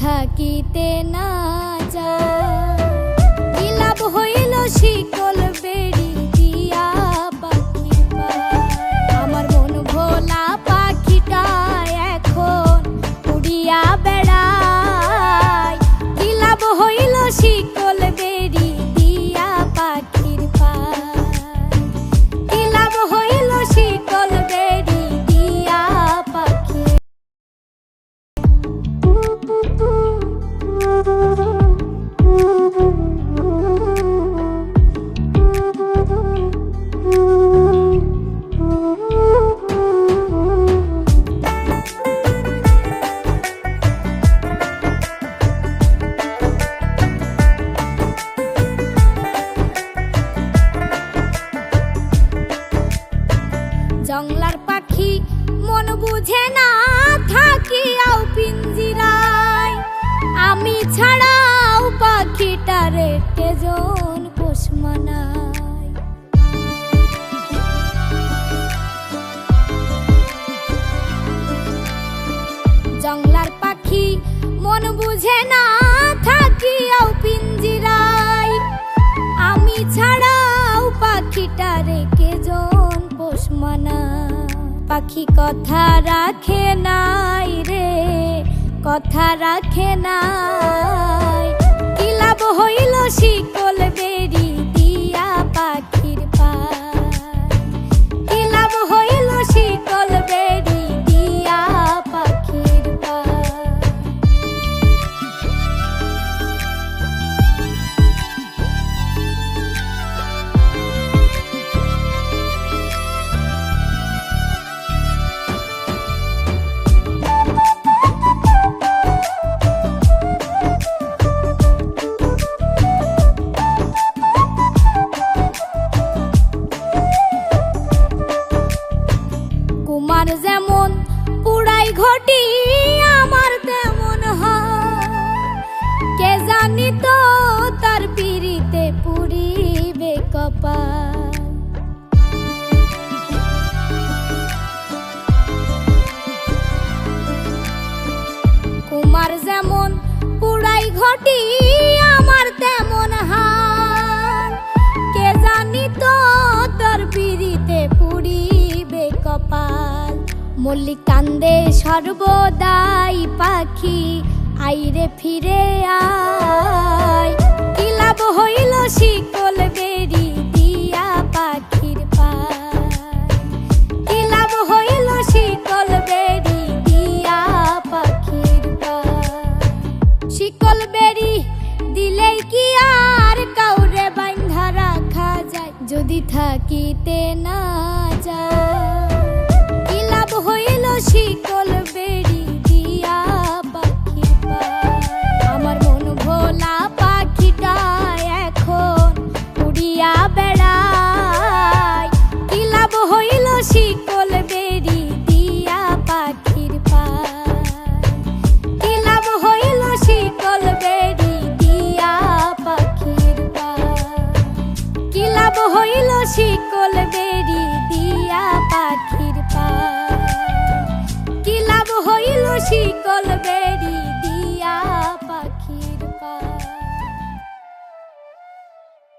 থাকিতে না যায়। কি লাভ হইল শিকল বেড়ি দিয়া পাখি আমার মন ভোলা পাখিটা এখন উড়িয়া বেড়ায়। কি লাভ হইল শিকল বেড়ি দিয়া পাখির পায়। কি লাভ হইল শিকল বেড়ি দিয়া পাখি। জংলার পাখি মন বুঝে না থাকিয়াও পিঞ্জিরায়। আমি ছাড়াও পাখিটারে কেজন পোষ মানায়। জংলার পাখি মন বুঝে না থাকিয়াও পিঞ্জিরায়। আমি ছাড়াও পাখিটারে কেজন পোষ মানায়। পাখি কথা রাখে নাই রে, কথা রাখে নাই। কি লাভ হইল শিকল বেড়ি দিয়া পাখির পায়। কি লাভ হইল শিকল বেড়ি দিয়া পাখির পায়। কুমার যেমন পুরাই ঘটি আমার তেমন হয়। কে জানি তো তার পিড়িতে পুরিবে কপাল। কুমার যেমন পুরাই ঘটি আমার তেমন হয়। কে জানি তো তার পিড়িতে পুরিবে কপাল। মল্লিক কান্দে সর্বদাই পাখি আইরে ফিরে আয়। কি লাভ হইল শিকল বেড়ি দিয়া পাখির পায়। কি লাভ হইল শিকল বেড়ি দিয়া পাখির পায়। শিকল বেড়ি দিলেই কি আর কাউরে বাঁধা রাখা যায় যদি থাকিতে না যায়। কি লাভ হইল শিকল বেড়ি দিয়া পাখির পায়। আমার মন ভোলা পাখিটা এখন উড়িয়া বেড়ায়। কি লাভ হইল শিকল বেড়ি দিয়া পাখির পায়। কি লাভ হইল শিকল বেড়ি দিয়া পাখির পায়। কি লাভ হইল শিকল বেড়ি দিয়া পাখির পায়। কি লাভ হইল শিকল বেড়ি।